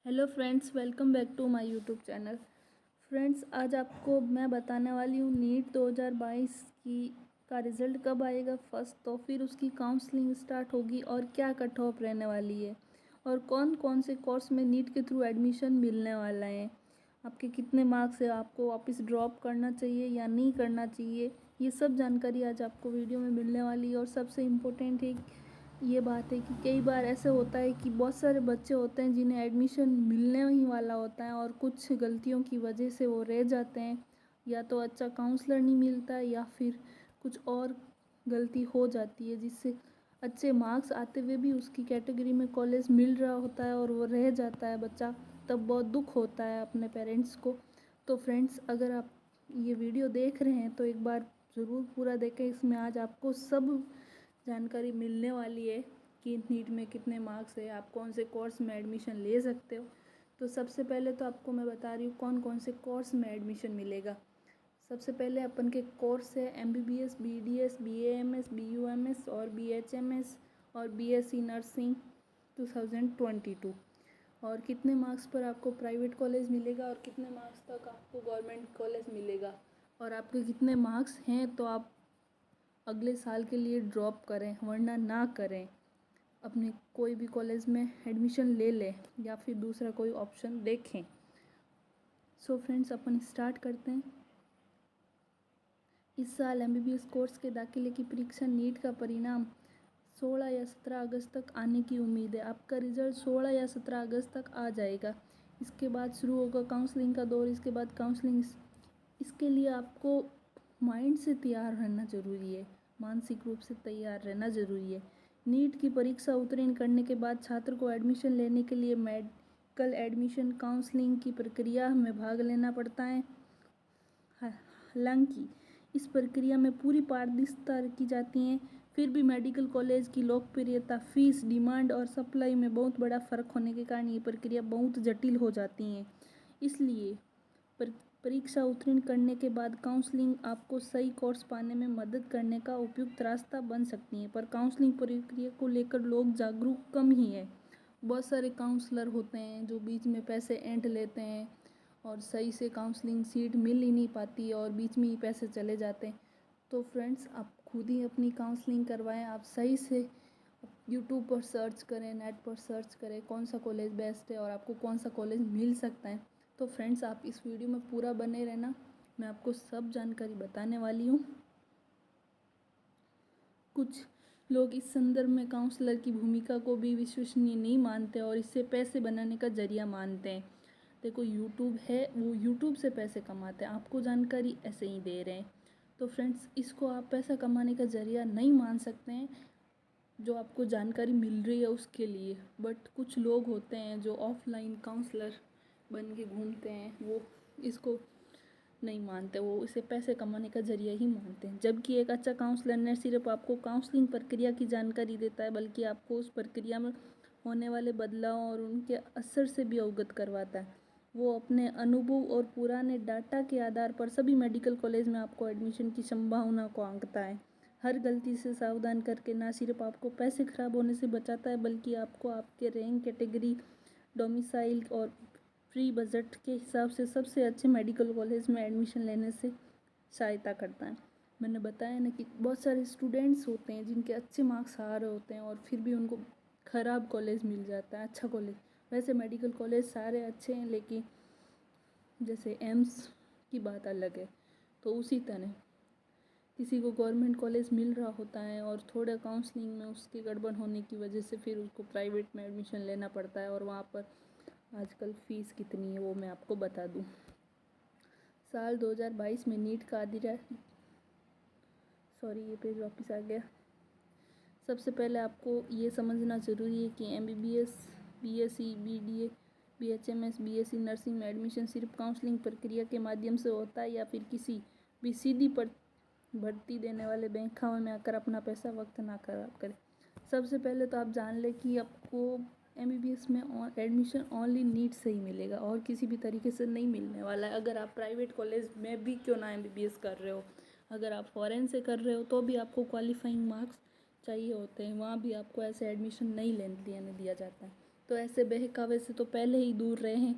Hello friends, welcome back to my YouTube channel. Friends, आज आपको मैं बताने वाली हूँ नीट 2022 का रिज़ल्ट कब आएगा फर्स्ट, तो फिर उसकी काउंसलिंग स्टार्ट होगी और क्या कट ऑफ रहने वाली है और कौन कौन से कोर्स में नीट के थ्रू एडमिशन मिलने वाला है, आपके कितने मार्क्स है, आपको वापस ड्रॉप करना चाहिए या नहीं करना चाहिए, ये सब जानकारी आज आपको वीडियो में मिलने वाली है। और सबसे इम्पोर्टेंट है ये बात है कि कई बार ऐसा होता है कि बहुत सारे बच्चे होते हैं जिन्हें एडमिशन मिलने ही वाला होता है और कुछ गलतियों की वजह से वो रह जाते हैं, या तो अच्छा काउंसलर नहीं मिलता है या फिर कुछ और गलती हो जाती है जिससे अच्छे मार्क्स आते हुए भी उसकी कैटेगरी में कॉलेज मिल रहा होता है और वो रह जाता है बच्चा, तब बहुत दुख होता है अपने पेरेंट्स को। तो फ्रेंड्स, अगर आप ये वीडियो देख रहे हैं तो एक बार ज़रूर पूरा देखें, इसमें आज आपको सब जानकारी मिलने वाली है कि नीट में कितने मार्क्स है, आप कौन से कोर्स में एडमिशन ले सकते हो। तो सबसे पहले तो आपको मैं बता रही हूँ कौन कौन से कोर्स में एडमिशन मिलेगा। सबसे पहले अपन के कोर्स है MBBS, BDS, BAMS, BUMS और BHMS और BSc नर्सिंग 2022। और कितने मार्क्स पर आपको प्राइवेट कॉलेज मिलेगा और कितने मार्क्स तक आपको गवर्नमेंट कॉलेज मिलेगा, और आपके कितने मार्क्स हैं तो आप अगले साल के लिए ड्रॉप करें, वरना ना करें, अपने कोई भी कॉलेज में एडमिशन ले लें या फिर दूसरा कोई ऑप्शन देखें। सो फ्रेंड्स, अपन स्टार्ट करते हैं। इस साल MBBS कोर्स के दाखिले की परीक्षा नीट का परिणाम 16 या 17 अगस्त तक आने की उम्मीद है। आपका रिजल्ट 16 या 17 अगस्त तक आ जाएगा। इसके बाद शुरू होगा काउंसलिंग का दौर। इसके बाद काउंसलिंग, इसके लिए आपको माइंड से तैयार रहना ज़रूरी है, मानसिक रूप से तैयार रहना ज़रूरी है। नीट की परीक्षा उत्तीर्ण करने के बाद छात्र को एडमिशन लेने के लिए मेडिकल एडमिशन काउंसलिंग की प्रक्रिया में भाग लेना पड़ता है। हालांकि इस प्रक्रिया में पूरी पारदर्शिता की जाती है, फिर भी मेडिकल कॉलेज की लोकप्रियता, फीस, डिमांड और सप्लाई में बहुत बड़ा फ़र्क होने के कारण ये प्रक्रिया बहुत जटिल हो जाती है। इसलिए परीक्षा उत्तीर्ण करने के बाद काउंसलिंग आपको सही कोर्स पाने में मदद करने का उपयुक्त रास्ता बन सकती है, पर काउंसलिंग प्रक्रिया को लेकर लोग जागरूक कम ही है। बहुत सारे काउंसलर होते हैं जो बीच में पैसे ऐंठ लेते हैं और सही से काउंसलिंग सीट मिल ही नहीं पाती और बीच में ही पैसे चले जाते हैं। तो फ्रेंड्स, आप खुद ही अपनी काउंसलिंग करवाएं, आप सही से यूट्यूब पर सर्च करें, नेट पर सर्च करें कौन सा कॉलेज बेस्ट है और आपको कौन सा कॉलेज मिल सकता है। तो फ्रेंड्स, आप इस वीडियो में पूरा बने रहना, मैं आपको सब जानकारी बताने वाली हूँ। कुछ लोग इस संदर्भ में काउंसलर की भूमिका को भी विश्वसनीय नहीं मानते और इससे पैसे बनाने का जरिया मानते हैं। देखो, यूट्यूब है, वो यूट्यूब से पैसे कमाते हैं, आपको जानकारी ऐसे ही दे रहे हैं। तो फ्रेंड्स, इसको आप पैसा कमाने का जरिया नहीं मान सकते हैं जो आपको जानकारी मिल रही है उसके लिए। बट कुछ लोग होते हैं जो ऑफलाइन काउंसलर बन के घूमते हैं, वो इसको नहीं मानते, वो इसे पैसे कमाने का जरिया ही मानते हैं। जबकि एक अच्छा काउंसलर न सिर्फ आपको काउंसलिंग प्रक्रिया की जानकारी देता है, बल्कि आपको उस प्रक्रिया में होने वाले बदलाव और उनके असर से भी अवगत करवाता है। वो अपने अनुभव और पुराने डाटा के आधार पर सभी मेडिकल कॉलेज में आपको एडमिशन की संभावना को आंकता है। हर गलती से सावधान करके ना सिर्फ आपको पैसे खराब होने से बचाता है, बल्कि आपको आपके रैंक, कैटेगरी, डोमिसाइल और फ्री बजट के हिसाब से सबसे अच्छे मेडिकल कॉलेज में एडमिशन लेने से सहायता करता है। मैंने बताया ना कि बहुत सारे स्टूडेंट्स होते हैं जिनके अच्छे मार्क्स आ रहे होते हैं और फिर भी उनको ख़राब कॉलेज मिल जाता है, अच्छा कॉलेज। वैसे मेडिकल कॉलेज सारे अच्छे हैं, लेकिन जैसे एम्स की बात अलग है। तो उसी तरह किसी को गवर्नमेंट कॉलेज मिल रहा होता है और थोड़ा काउंसलिंग में उसकी गड़बड़ होने की वजह से फिर उसको प्राइवेट में एडमिशन लेना पड़ता है, और वहाँ पर आजकल फ़ीस कितनी है वो मैं आपको बता दूँ। साल 2022 में नीट का ये पेज वापस आ गया। सबसे पहले आपको ये समझना ज़रूरी है कि MBBS, BSc, BDA, BHMS, BSc nursing में एडमिशन सिर्फ काउंसलिंग प्रक्रिया के माध्यम से होता है या फिर किसी भी सीधी पर भर्ती देने वाले बैंक खाते में आकर अपना पैसा वक्त ना खराब करें। सबसे पहले तो आप जान लें कि आपको MBBS में एडमिशन ओनली नीट से ही मिलेगा और किसी भी तरीके से नहीं मिलने वाला है। अगर आप प्राइवेट कॉलेज में भी क्यों ना MBBS कर रहे हो, अगर आप फॉरेन से कर रहे हो तो भी आपको क्वालिफाइंग मार्क्स चाहिए होते हैं, वहाँ भी आपको ऐसे एडमिशन नहीं लेने दिया जाता है। तो ऐसे बहकावे से तो पहले ही दूर रहें।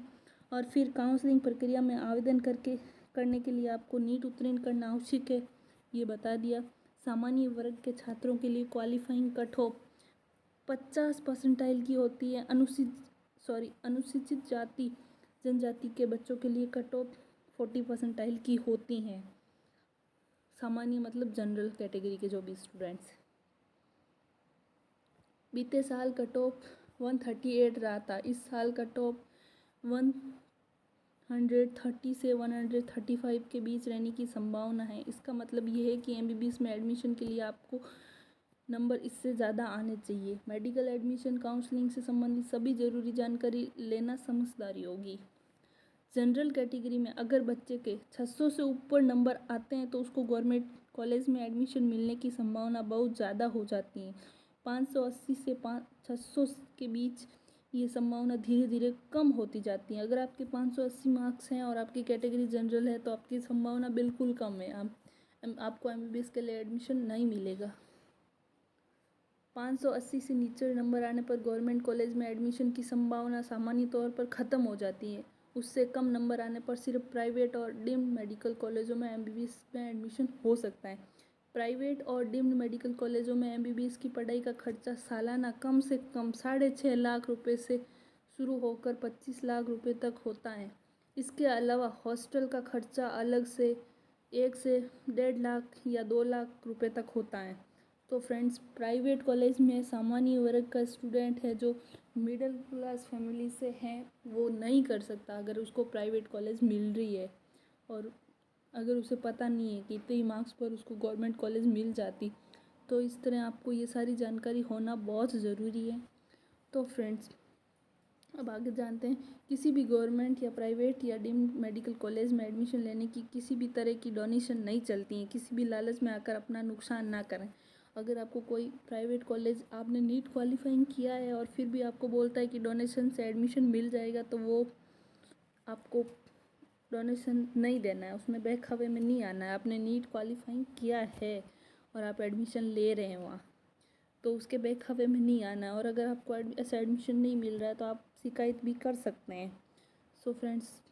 और फिर काउंसलिंग प्रक्रिया में आवेदन करने के लिए आपको नीट उत्तीर्ण करना आवश्यक है, ये बता दिया। सामान्य वर्ग के छात्रों के लिए क्वालिफाइंग कट ऑफ 50 परसेंटाइल की होती है। अनुसूचित जाति जनजाति के बच्चों के लिए कट ऑफ 40 परसेंटाइल की होती हैं। सामान्य मतलब जनरल कैटेगरी के जो भी स्टूडेंट्स। बीते साल कट ऑफ 138 रहा था, इस साल कट ऑफ 130 से 135 के बीच रहने की संभावना है। इसका मतलब ये है कि एमबीबीएस में एडमिशन के लिए आपको नंबर इससे ज़्यादा आने चाहिए। मेडिकल एडमिशन काउंसलिंग से संबंधित सभी जरूरी जानकारी लेना समझदारी होगी। जनरल कैटेगरी में अगर बच्चे के 600 से ऊपर नंबर आते हैं तो उसको गवर्नमेंट कॉलेज में एडमिशन मिलने की संभावना बहुत ज़्यादा हो जाती है। 580 से 600 के बीच ये संभावना धीरे धीरे कम होती जाती है। अगर आपके 580 मार्क्स हैं और आपकी कैटेगरी जनरल है तो आपकी संभावना बिल्कुल कम है, आपको एमबीबीएस के लिए एडमिशन नहीं मिलेगा। 580 से नीचे नंबर आने पर गवर्नमेंट कॉलेज में एडमिशन की संभावना सामान्य तौर पर ख़त्म हो जाती है। उससे कम नंबर आने पर सिर्फ प्राइवेट और डीम्ड मेडिकल कॉलेजों में एमबीबीएस में एडमिशन हो सकता है। प्राइवेट और डीम्ड मेडिकल कॉलेजों में एमबीबीएस की पढ़ाई का खर्चा सालाना कम से कम 6.5 लाख रुपए से शुरू होकर 25 लाख रुपए तक होता है। इसके अलावा हॉस्टल का खर्चा अलग से 1 से 1.5 लाख या 2 लाख रुपए तक होता है। तो फ्रेंड्स, प्राइवेट कॉलेज में सामान्य वर्ग का स्टूडेंट है जो मिडिल क्लास फैमिली से है वो नहीं कर सकता अगर उसको प्राइवेट कॉलेज मिल रही है और अगर उसे पता नहीं है कि इतने ही मार्क्स पर उसको गवर्नमेंट कॉलेज मिल जाती। तो इस तरह आपको ये सारी जानकारी होना बहुत ज़रूरी है। तो फ्रेंड्स, अब आगे जानते हैं। किसी भी गवर्नमेंट या प्राइवेट या डीम्ड मेडिकल कॉलेज में एडमिशन लेने की किसी भी तरह की डोनेशन नहीं चलती हैं। किसी भी लालच में आकर अपना नुकसान ना करें। अगर आपको कोई प्राइवेट कॉलेज आपने नीट क्वालिफाइंग किया है और फिर भी आपको बोलता है कि डोनेशन से एडमिशन मिल जाएगा तो वो आपको डोनेशन नहीं देना है, उसमें बहकावे में नहीं आना है। आपने नीट क्वालिफाइंग किया है और आप एडमिशन ले रहे हैं वहाँ, तो उसके बहकावे में नहीं आना है। और अगर आपको ऐसा एडमिशन नहीं मिल रहा है तो आप शिकायत भी कर सकते हैं। सो फ्रेंड्स,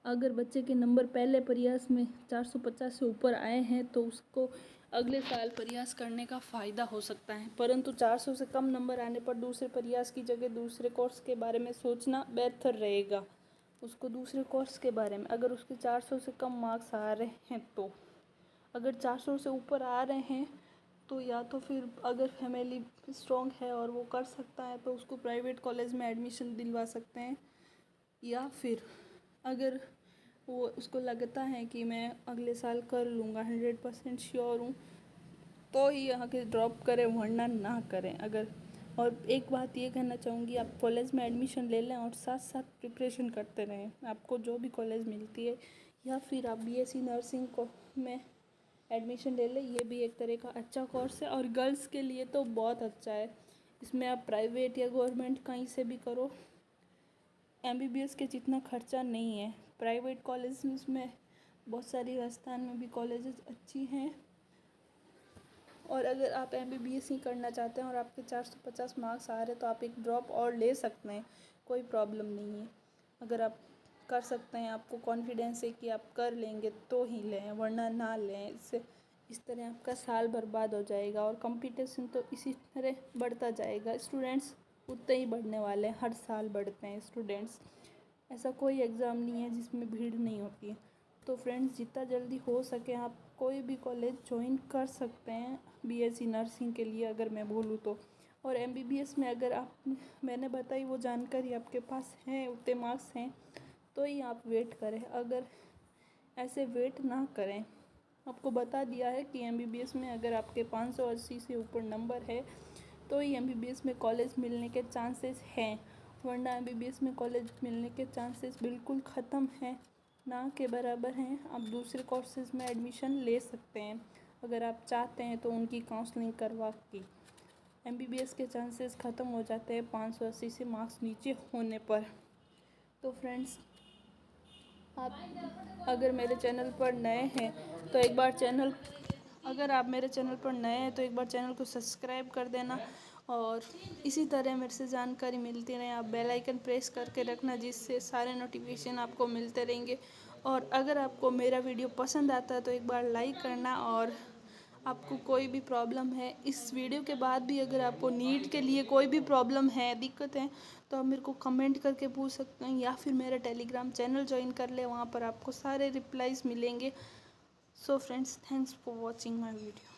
अगर बच्चे के नंबर पहले प्रयास में 450 से ऊपर आए हैं तो उसको अगले साल प्रयास करने का फ़ायदा हो सकता है, परंतु 400 से कम नंबर आने पर दूसरे प्रयास की जगह दूसरे कोर्स के बारे में सोचना बेहतर रहेगा। उसको दूसरे कोर्स के बारे में, अगर उसके 400 से कम मार्क्स आ रहे हैं तो, अगर 400 से ऊपर आ रहे हैं तो या तो फिर अगर फैमिली स्ट्रॉन्ग है और वो कर सकता है तो उसको प्राइवेट कॉलेज में एडमिशन दिलवा सकते हैं, या फिर अगर वो उसको लगता है कि मैं अगले साल कर लूँगा, 100% श्योर हूँ, तो ही आगे ड्रॉप करें, वरना ना करें। अगर और एक बात ये कहना चाहूँगी, आप कॉलेज में एडमिशन ले लें और साथ साथ प्रिपरेशन करते रहें। आपको जो भी कॉलेज मिलती है, या फिर आप बीएससी नर्सिंग को में एडमिशन ले लें, ये भी एक तरह का अच्छा कोर्स है और गर्ल्स के लिए तो बहुत अच्छा है। इसमें आप प्राइवेट या गवर्नमेंट कहीं से भी करो, एमबीबीएस के जितना खर्चा नहीं है। प्राइवेट कॉलेज में बहुत सारी राजस्थान में भी कॉलेजेस अच्छी हैं, और अगर आप एमबीबीएस ही करना चाहते हैं और आपके 450 मार्क्स आ रहे हैं तो आप एक ड्रॉप और ले सकते हैं, कोई प्रॉब्लम नहीं है। अगर आप कर सकते हैं, आपको कॉन्फिडेंस है कि आप कर लेंगे तो ही लें, वरना ना लें। इससे इस तरह आपका साल बर्बाद हो जाएगा और कंपटीशन तो इसी तरह बढ़ता जाएगा। स्टूडेंट्स उतने ही बढ़ने वाले हैं, हर साल बढ़ते हैं स्टूडेंट्स। ऐसा कोई एग्ज़ाम नहीं है जिसमें भीड़ नहीं होती है। तो फ्रेंड्स, जितना जल्दी हो सके आप कोई भी कॉलेज ज्वाइन कर सकते हैं बीएससी नर्सिंग के लिए, अगर मैं बोलूँ तो। और एमबीबीएस में अगर आप मैंने बताई वो जानकारी आपके पास है, उतने मार्क्स हैं, तो ही आप वेट करें। अगर ऐसे वेट ना करें, आपको बता दिया है कि एमबीबीएस में अगर आपके 580 से ऊपर नंबर है तो ही एमबीबीएस में कॉलेज मिलने के चांसेस हैं, वरना एमबीबीएस में कॉलेज मिलने के चांसेस बिल्कुल ख़त्म हैं, ना के बराबर हैं। आप दूसरे कोर्सेज में एडमिशन ले सकते हैं अगर आप चाहते हैं तो उनकी काउंसलिंग करवा के। एमबीबीएस के चांसेस ख़त्म हो जाते हैं 580 से मार्क्स नीचे होने पर। तो फ्रेंड्स, आप अगर मेरे चैनल पर नए हैं तो एक बार चैनल को सब्सक्राइब कर देना और इसी तरह मेरे से जानकारी मिलती रहे। आप बेल आइकन प्रेस करके रखना, जिससे सारे नोटिफिकेशन आपको मिलते रहेंगे। और अगर आपको मेरा वीडियो पसंद आता है तो एक बार लाइक करना। और आपको कोई भी प्रॉब्लम है इस वीडियो के बाद भी, अगर आपको नीट के लिए कोई भी प्रॉब्लम है, दिक्कत है, तो आप मेरे को कमेंट करके पूछ सकते हैं, या फिर मेरा टेलीग्राम चैनल ज्वाइन कर ले, वहाँ पर आपको सारे रिप्लाईज मिलेंगे। So friends, thanks for watching my video.